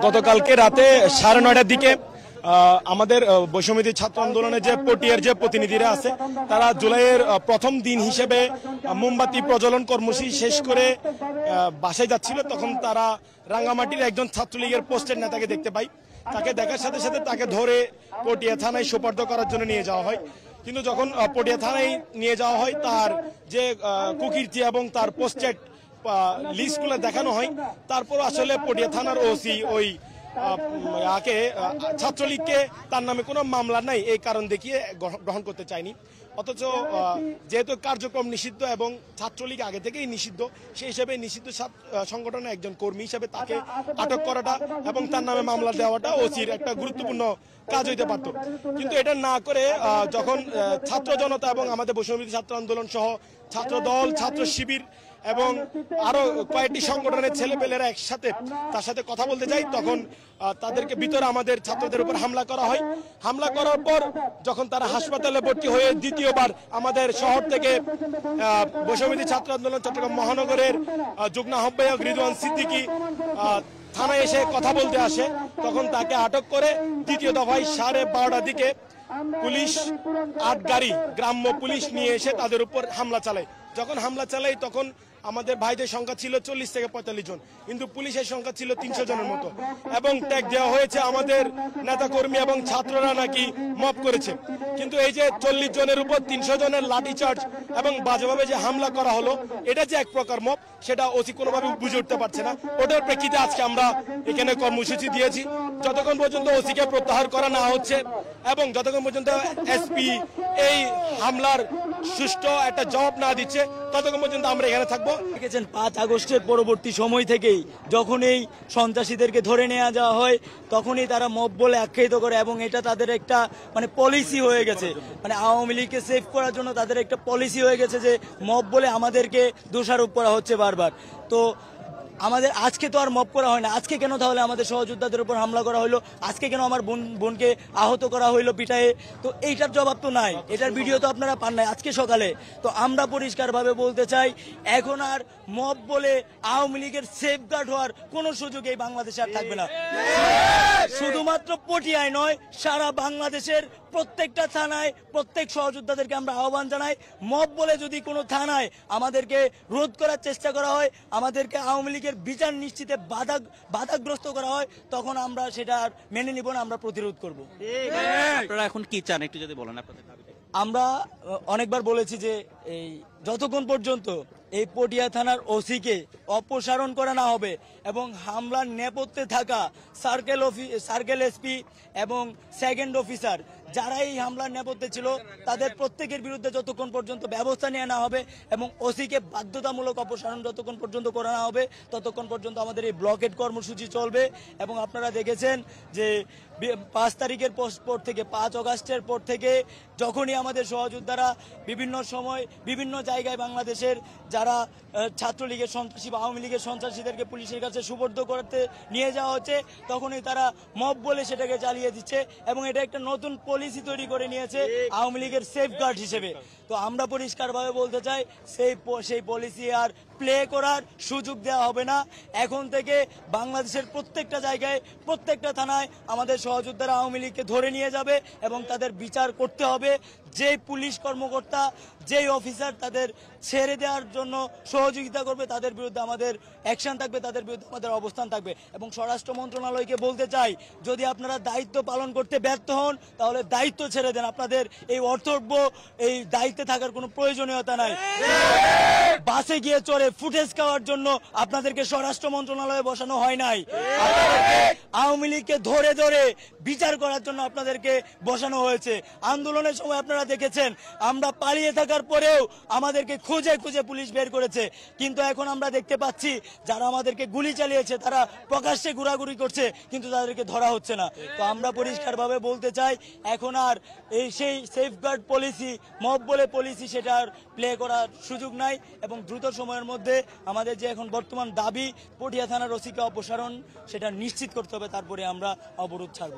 গতকালকে রাতে 9:30টার দিকে আমাদের বৈষম্যবিরোধী ছাত্র আন্দোলনের যে পটিয়ার যে প্রতিনিধিরা আছে তারা জুলাইয়ের প্রথম দিন হিসেবে মোমবাতি প্রজ্বলন কর্মসূচি শেষ করে বাসায় যাচ্ছিল। তখন তারা রাঙ্গামাটির একজন ছাত্রলীগের পোস্টের নেতাকে দেখতে পাই। তাকে দেখার সাথে সাথে তাকে ধরে পটিয়া থানায় সোপর্দ করার জন্য নিয়ে যাওয়া হয়। কিন্তু যখন পটিয়া থানায় নিয়ে যাওয়া হয় তার যে কুকীর্তি এবং তার পোস্টেড লিস্টগুলো দেখানো হয়, তারপর আসলে পটিয়া থানার ওসি ওই ছাত্রলীগকে তার নামে কোনো মামলা নাই এই কারণ দেখিয়ে গ্রহণ করতে চায়নি। অথচ যেহেতু কার্যক্রম নিষিদ্ধ এবং ছাত্রলীগ আগে থেকেই নিষিদ্ধ, সেই হিসেবে নিষিদ্ধ সংগঠনের একজন কর্মী হিসেবে তাকে আটক করাটা এবং তার নামে মামলা দেওয়াটা ওসির একটা গুরুত্বপূর্ণ কাজ হইতে পারত। কিন্তু এটা না করে যখন ছাত্র জনতা এবং আমাদের বৈষম্যবিরোধী ছাত্র আন্দোলন সহ ছাত্র দল, ছাত্র শিবির এবং আরো কয়েকটি সংগঠনের ছেলেপেলেরা একসাথে তার সাথে কথা বলতে যায়, তখন তাদেরকে ভিতরে আমাদের ছাত্রদের উপর হামলা করা হয়। হামলা করার পর যখন তারা হাসপাতালে ভর্তি হয়ে দ্বিতীয়বার আমাদের শহর থেকে বৈষম্যবিরোধী ছাত্র আন্দোলন চট্টগ্রাম মহানগরের যুগ্ম আহ্বায়ক রিদওয়ান সিদ্দিকী থানায় এসে কথা বলতে আসে, তখন তাকে আটক করে দ্বিতীয় দফায় 12:30টার দিকে পুলিশ 8 গাড়ি গ্রাম্য পুলিশ নিয়ে এসে তাদের উপর হামলা চালায়। যখন হামলা চালাই তখন আমাদের ভাইদের সংখ্যা ছিল 40 থেকে 45 জন, কিন্তু পুলিশের সংখ্যা ছিল 300 জনের মতো এবং ট্যাগ দেওয়া হয়েছে আমাদের নেতাকর্মী এবং ছাত্ররা নাকি মব করেছে। কিন্তু এই যে 40 জনের উপর 300 জনের লাঠিচার্জ এবং বাজেভাবে যে হামলা করা হলো, এটা যে এক প্রকার মব সেটা ওসি কোনোভাবে বুঝে উঠতে পারছে না। ওটার প্রেক্ষিতে আজকে আমরা এখানে কর্মসূচি দিয়েছি। যতক্ষণ পর্যন্ত ওসিকে প্রত্যাহার করা না হচ্ছে এবং যতক্ষণ পর্যন্ত এসপি এই হামলার সুষ্ঠু একটা জবাব না দিচ্ছে, ততক্ষণ পর্যন্ত আমরা এখানে থাকবো। দেখেছেন 5 আগস্টের পরবর্তী সময় থেকেই যখন এই সন্ত্রাসীদেরকে ধরে নেওয়া যাওয়া হয় তখনই তারা মব বলে আখ্যায়িত করে এবং এটা তাদের একটা পলিসি হয়ে গেছে। আওয়ামী লীগকে সেভ করার জন্য তাদের একটা পলিসি হয়ে গেছে যে মব বলে আমাদেরকে দোষারোপ করা হচ্ছে বারবার। তো আমাদের আজকে তো আর মব করা হয় না, আজকে কেন তাহলে আমাদের সহযোদ্ধাদের উপর হামলা করা হলো, আজকে কেন আমার বোনকে আহত করা হইলো পিটায়ে? তো এইটার জবাব তো নাই, এটার ভিডিও তো আপনারা পান নাই আজকে সকালে। তো আমরা পরিষ্কারভাবে বলতে চাই, এখন আর মব বলে আওয়ামী লীগের সেফগার্ড হওয়ার কোন সুযোগ এই বাংলাদেশে আর থাকবে না। শুধুমাত্র পটিয়ায় নয়, সারা বাংলাদেশের প্রত্যেকটা থানায় প্রত্যেক সহযোদ্ধাদেরকে আমরা আহ্বান জানাই, মব বলে যদি কোনো থানায় আমাদেরকে রোধ করার চেষ্টা করা হয়, আমাদেরকে আওয়ামী লীগের বিচার নিশ্চিতে বাধাগ্রস্ত করা হয়, তখন আমরা সেটা আর মেনে নিব না, আমরা প্রতিরোধ করব। আপনারা এখন কি চান একটু যদি বলেন আপনাদের দাবিটা। আমরা অনেকবার বলেছি যে এই যতক্ষণ পর্যন্ত এই পটিয়া থানার ওসিকে অপসারণ করা না হবে এবং হামলার নেপথ্যে থাকা সার্কেল এসপি এবং সেকেন্ড অফিসার যারা এই হামলার নেপথ্যে ছিল তাদের প্রত্যেকের বিরুদ্ধে যতক্ষণ পর্যন্ত ব্যবস্থা নেওয়া না হবে এবং ওসিকে বাধ্যতামূলক অপসারণ যতক্ষণ পর্যন্ত করা না হবে ততক্ষণ পর্যন্ত আমাদের এই ব্লকেট কর্মসূচি চলবে। এবং আপনারা দেখেছেন যে 5 তারিখের পর থেকে 5 আগস্টের পর থেকে যখনই আমাদের সহযোদ্ধারা বিভিন্ন সময় বিভিন্ন জায়গায় বাংলাদেশের যারা ছাত্রলীগের সন্ত্রাসী বা আওয়ামী লীগের সন্ত্রাসীদেরকে পুলিশের কাছে সুপর্দ করতে নিয়ে যাওয়া হচ্ছে, তখনই তারা মব বলে সেটাকে চালিয়ে দিচ্ছে এবং এটা একটা নতুন পলিসি তৈরি করে নিয়েছে আওয়ামী লীগের সেফগার্ড হিসেবে। তো আমরা পরিষ্কারভাবে বলতে চাই, সেই পলিসি আর প্লে করার সুযোগ দেওয়া হবে না। এখন থেকে বাংলাদেশের প্রত্যেকটা জায়গায় প্রত্যেকটা থানায় আমাদের সহযোদ্ধারা আওয়ামী লীগকে ধরে নিয়ে যাবে এবং তাদের বিচার করতে হবে। যেই পুলিশ কর্মকর্তা যেই অফিসার তাদের ছেড়ে দেওয়ার জন্য সহযোগিতা করবে তাদের বিরুদ্ধে আমাদের অ্যাকশন থাকবে, তাদের বিরুদ্ধে আমাদের অবস্থান থাকবে। এবং স্বরাষ্ট্র মন্ত্রণালয়কে বলতে চাই, যদি আপনারা দায়িত্ব পালন করতে ব্যর্থ হন তাহলে দায়িত্ব ছেড়ে দেন, আপনাদের এই অর্থব্য এই দায়িত্বে থাকার কোনো প্রয়োজনীয়তা নাই। বাসে গিয়ে চড়ে ফুটেজ খাওয়ার জন্য আপনাদেরকে স্বরাষ্ট্র মন্ত্রণালয়ে বসানো হয় নাই, আওয়ামী লীগকে ধরে ধরে বিচার করার জন্য আপনাদেরকে বসানো হয়েছে। আন্দোলনের সময় আপনারা দেখেছেন আমরা পালিয়ে থাকার পরেও আমাদেরকে খুঁজে খুঁজে পুলিশ বের করেছে, কিন্তু এখন আমরা দেখতে পাচ্ছি যারা আমাদেরকে গুলি চালিয়েছে তারা প্রকাশ্যে ঘোরাঘুরি করছে কিন্তু তাদেরকে ধরা হচ্ছে না। তো আমরা পরিষ্কারভাবে বলতে চাই, এখন আর সেই সেফগার্ড পলিসি মব বলে পলিসি সেটা আর প্লে করার সুযোগ নাই এবং দ্রুত সময়ের মধ্যে আমাদের যে এখন বর্তমান দাবি পটিয়া থানার ওসিকে অপসারণ সেটা নিশ্চিত করতে হবে, তারপরে আমরা অবরোধ ছাড়ব।